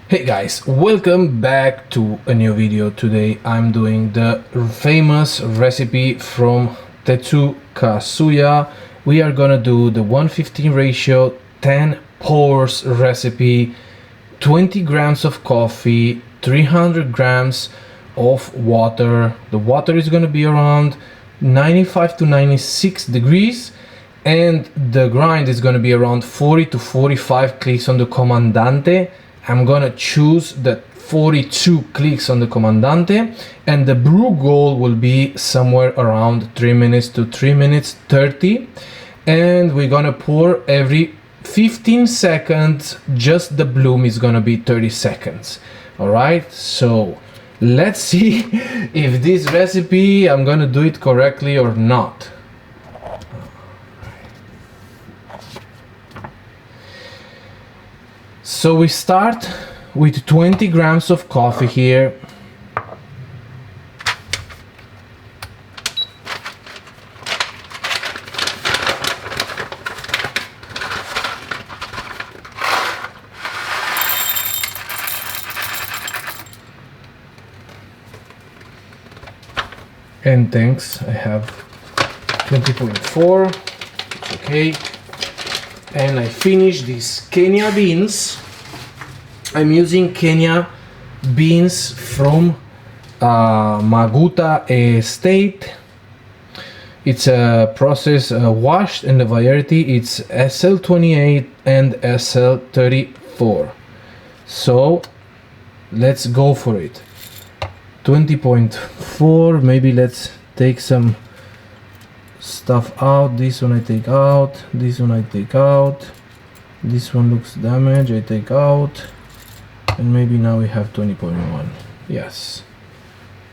Hey guys, welcome back to a new video. Today I'm doing the famous recipe from Tetsu Kasuya. We are gonna do the 1:15 ratio 10 pours recipe, 20 grams of coffee, 300 grams of water. The water is gonna be around 95 to 96 degrees and the grind is gonna be around 40 to 45 clicks on the Comandante. I'm gonna choose the 42 clicks on the Comandante, and the brew goal will be somewhere around 3 minutes to 3 minutes 30, and we're gonna pour every 15 seconds. Just the bloom is gonna be 30 seconds. All right, so let's see if this recipe I'm gonna do it correctly or not. So we start with 20 grams of coffee here. And thanks, I have 20.4, it's okay. And I finished these Kenya beans. I'm using Kenya beans from Maguta Estate. It's a process washed, and the variety it's SL28 and SL34. So let's go for it. 20.4, maybe let's take some stuff out. This one I take out, this one I take out, this one looks damaged, I take out, and maybe now we have 20.1. yes,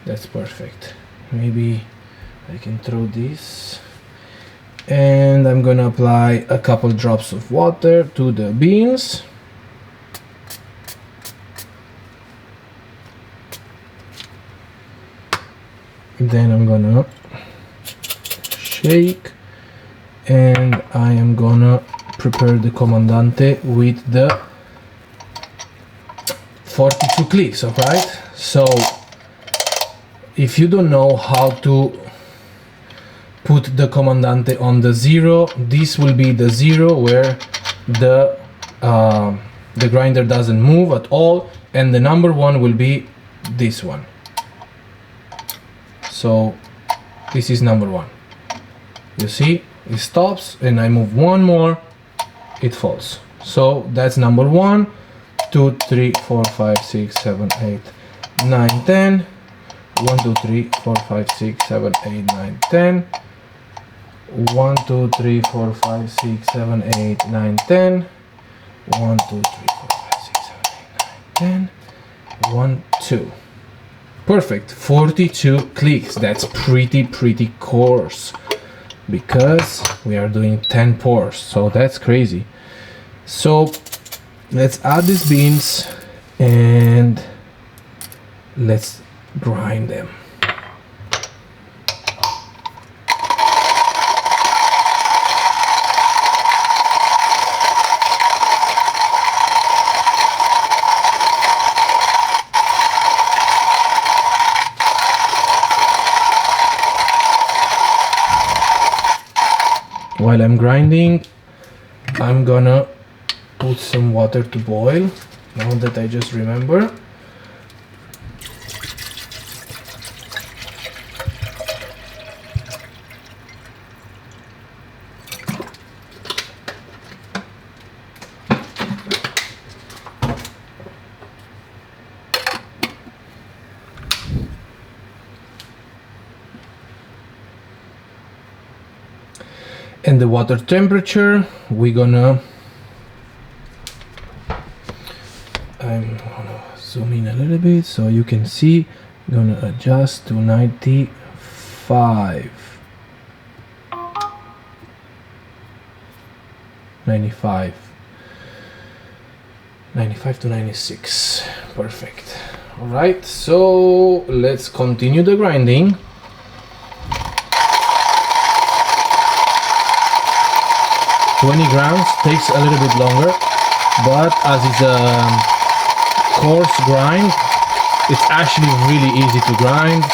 that's perfect. Maybe I can throw this, and I'm gonna apply a couple drops of water to the beans. Then I'm gonna shake, and I am gonna prepare the Comandante with the 42 clicks. Alright, so if you don't know how to put the Comandante on the 0, this will be the 0 where the grinder doesn't move at all, and the number 1 will be this one. So this is number 1. You see, it stops, and I move one more, it falls. So that's number 1, 2, 3, 4, 5, 6, 7, 8, 9, 10. 1, 2, 3, 4, 5, 6, 7, 8, 9, 10. 1, 2, 3, 4, 5, 6, 7, 8, 9, 10. 1, 2, 3, 4, 5, 6, 7, 8, 9, 10. 1, 2. Perfect. 42 clicks. That's pretty coarse, because we are doing 10 pours, so that's crazy. So let's add these beans and let's grind them. While I'm grinding, I'm gonna put some water to boil, now that I just remember. And the water temperature, I'm gonna zoom in a little bit so you can see. I'm gonna adjust to 95. 95 to 96. Perfect. All right, so let's continue the grinding. 20 grams takes a little bit longer, but as coarse grind. It's actually really easy to grind.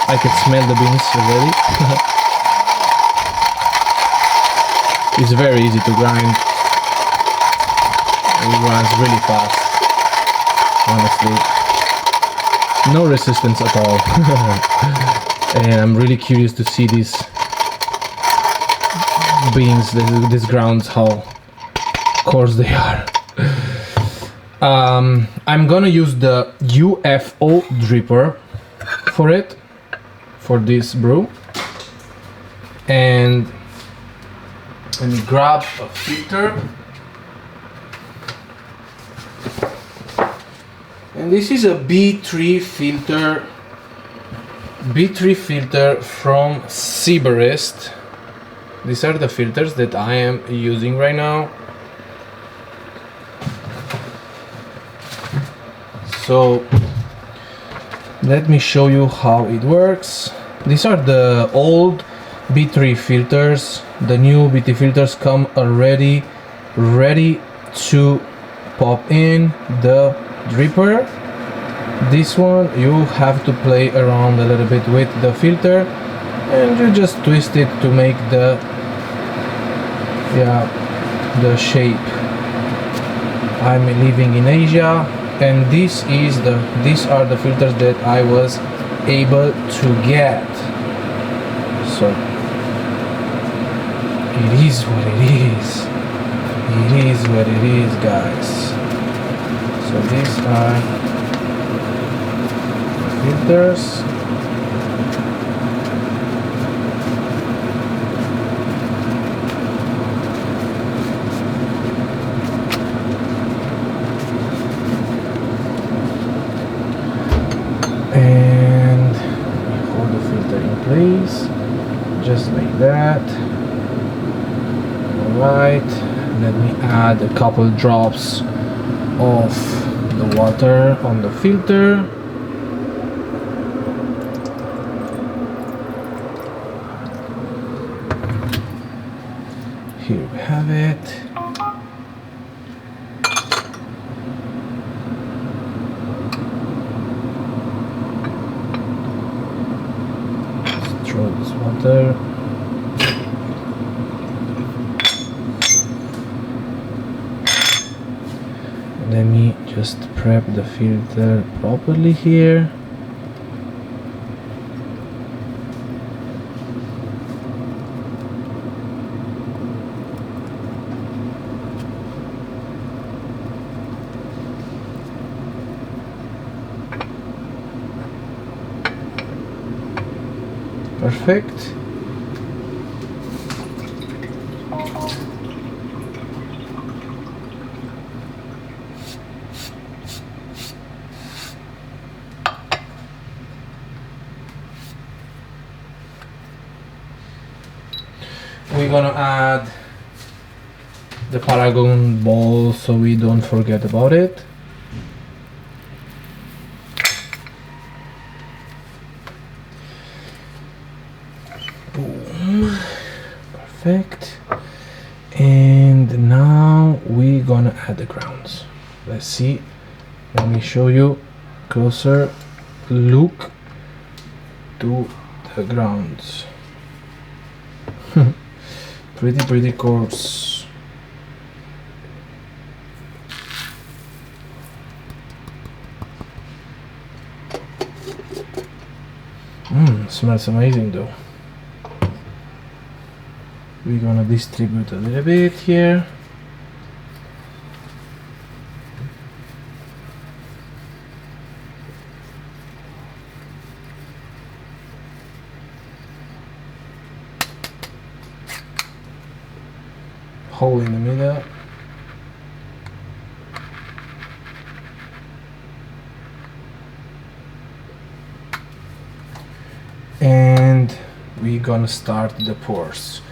I can smell the beans already. It's very easy to grind. It runs really fast, honestly. No resistance at all. And I'm really curious to see these beans, these grounds, how coarse they are. I'm gonna use the UFO dripper for this brew. And let me grab a filter. And this is a B3 filter from Seaberest. These are the filters that I am using right now. So let me show you how it works. These are the old B3 filters. The new B3 filters come already ready to pop in the dripper. This one you have to play around a little bit with the filter, and you just twist it to make the shape. I'm living in Asia, and these are the filters that I was able to get. So it is what it is. It is what it is, guys. So these are filters. And hold the filter in place, just like that. Alright, let me add a couple drops of the water on the filter. Here we have it. Let's throw this water. Let me just prep the filter properly here. Perfect. We're gonna add the Paragon ball so we don't forget about it. Boom. Perfect. And now we're gonna add the grounds. Let's see. Let me show you closer look to the grounds. Pretty coarse. Smells amazing though. We're gonna distribute a little bit here. Hole in the middle. And we're gonna start the pours.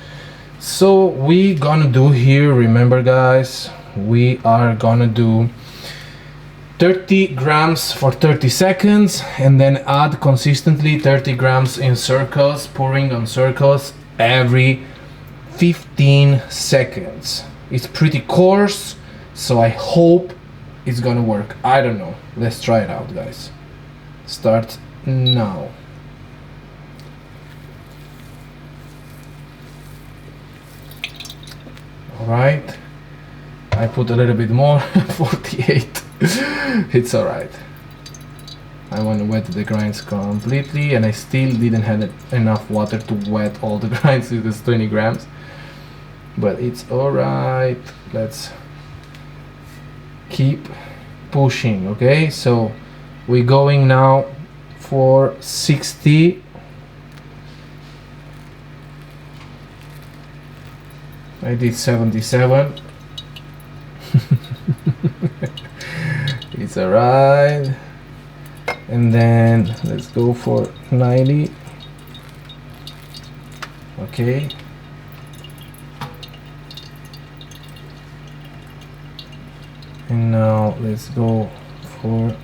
So we gonna do here, remember guys, we are gonna do 30 grams for 30 seconds and then add consistently 30 grams in circles, pouring on circles every 15 seconds. It's pretty coarse, so I hope it's gonna work. I don't know. Let's try it out, guys. Start now. Alright, I put a little bit more, 48. It's alright. I want to wet the grinds completely, and I still didn't have enough water to wet all the grinds with this 20 grams. But it's alright. Let's keep pushing, okay? So we're going now for 60. I did 77. It's alright. And then let's go for 90. Okay. And now let's go for,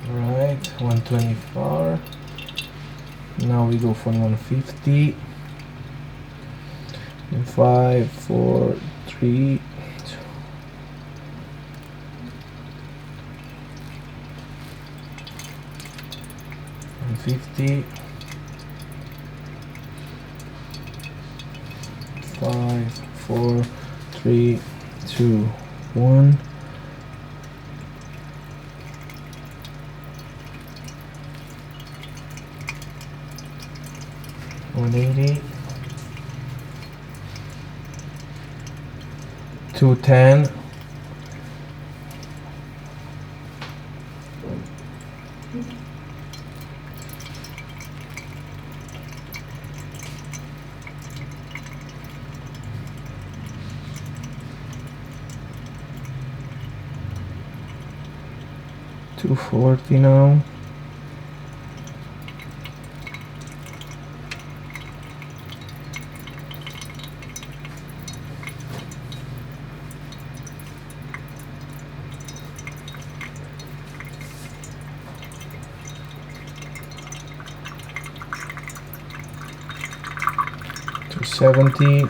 alright, 124. Now we go for 150. And 5, 4, 3, 150. 5, 4, 3, 2, 1. $180. 210. $240 now. $270.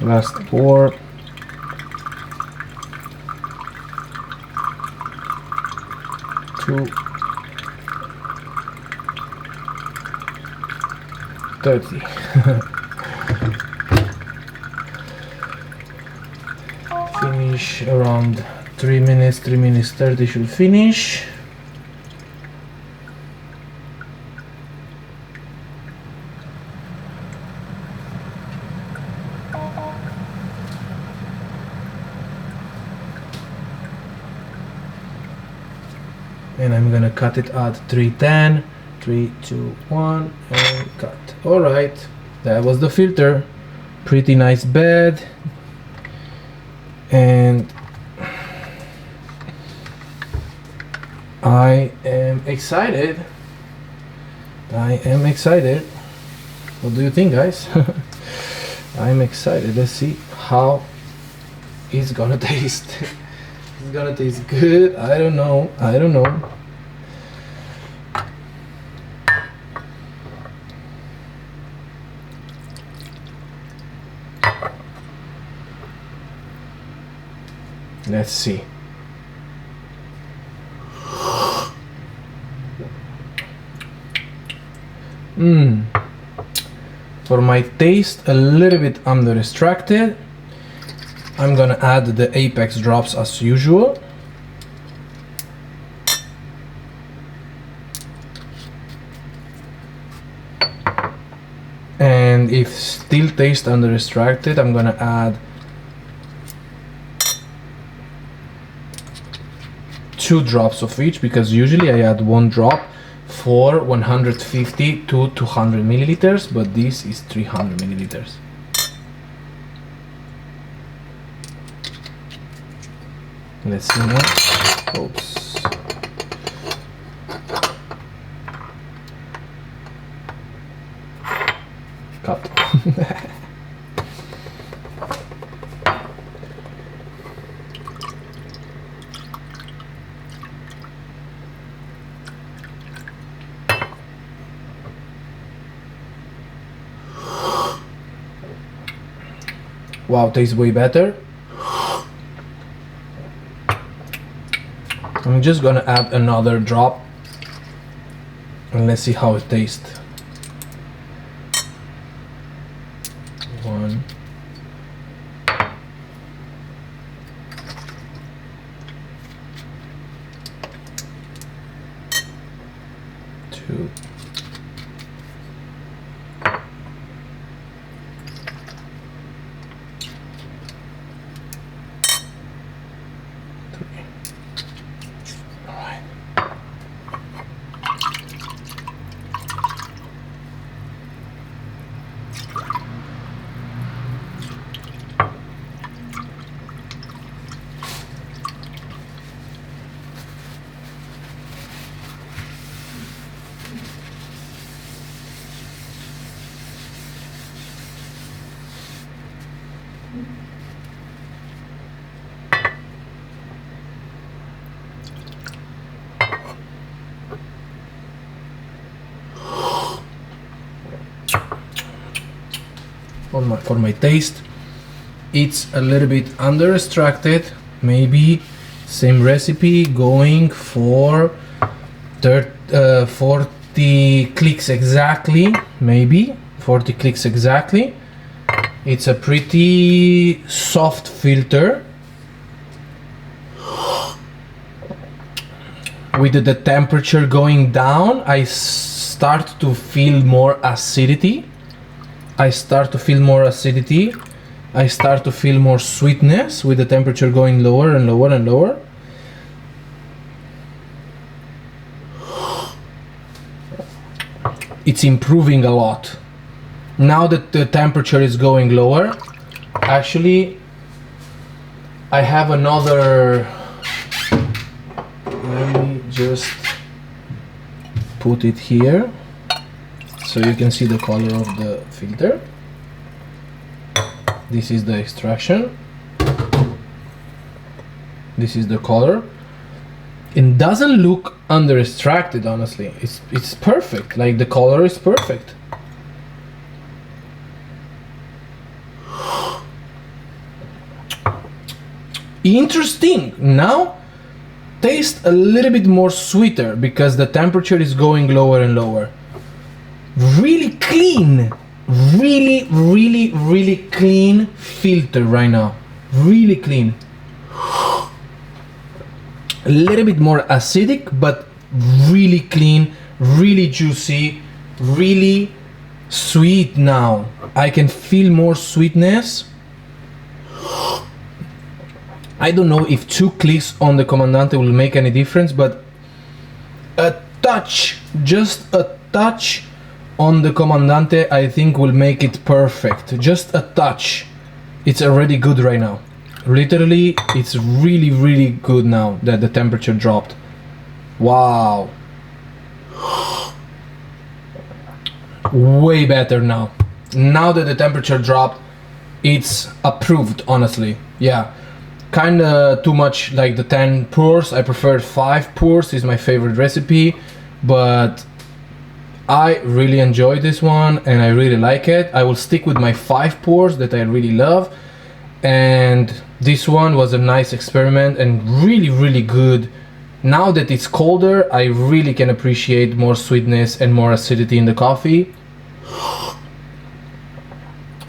Last 4. $230. Finish around 3 minutes, 3 minutes 30 should finish. And I'm gonna cut it at 310. 3, 2, 1, and cut. Alright, that was the filter. Pretty nice bed. And I am excited. I am excited. What do you think, guys? I'm excited. Let's see how it's gonna taste. It's gonna taste good. I don't know. I don't know. Let's see. For my taste, a little bit under extracted. I'm gonna add the apex drops as usual. And if still taste under extracted, I'm gonna add 2 drops of each, because usually I add 1 drop for 150 to 200 milliliters, but this is 300 milliliters. Let's see now. Oops. Cut. Wow, tastes way better. I'm just gonna add another drop and let's see how it tastes. 1. Two. 3. All right. For my taste, it's a little bit under extracted. Maybe same recipe going for 40 clicks exactly. Maybe 40 clicks exactly. It's a pretty soft filter. With the temperature going down, I start to feel more acidity. I start to feel more sweetness with the temperature going lower and lower and lower. It's improving a lot. Now that the temperature is going lower, actually, I have another. Let me just put it here so you can see the color of the filter. This is the extraction. This is the color. It doesn't look under extracted, honestly. It's perfect. Like, the color is perfect. Interesting. Now taste a little bit more sweeter because the temperature is going lower and lower. Really clean, really clean filter right now. Really clean. A little bit more acidic, but really clean, really juicy, really sweet now. I can feel more sweetness. I don't know if 2 clicks on the Comandante will make any difference, but a touch, just a touch on the Comandante, I think will make it perfect. Just a touch. It's already good right now. Literally, it's really good now that the temperature dropped. Wow. Way better now. Now that the temperature dropped, it's approved, honestly. Yeah. Kinda too much like the 10 pours. I prefer 5 pours, is my favorite recipe, but I really enjoyed this one and I really like it. I will stick with my 5 pours that I really love, and this one was a nice experiment and really good. Now that it's colder, I really can appreciate more sweetness and more acidity in the coffee.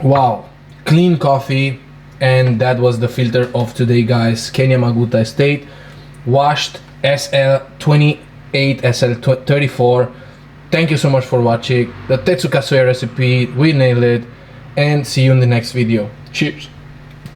Wow, clean coffee. And that was the filter of today, guys. Kenya Maguta Estate, washed SL28, SL34. Thank you so much for watching the Tetsu Kasuya recipe. We nailed it, and see you in the next video. Cheers.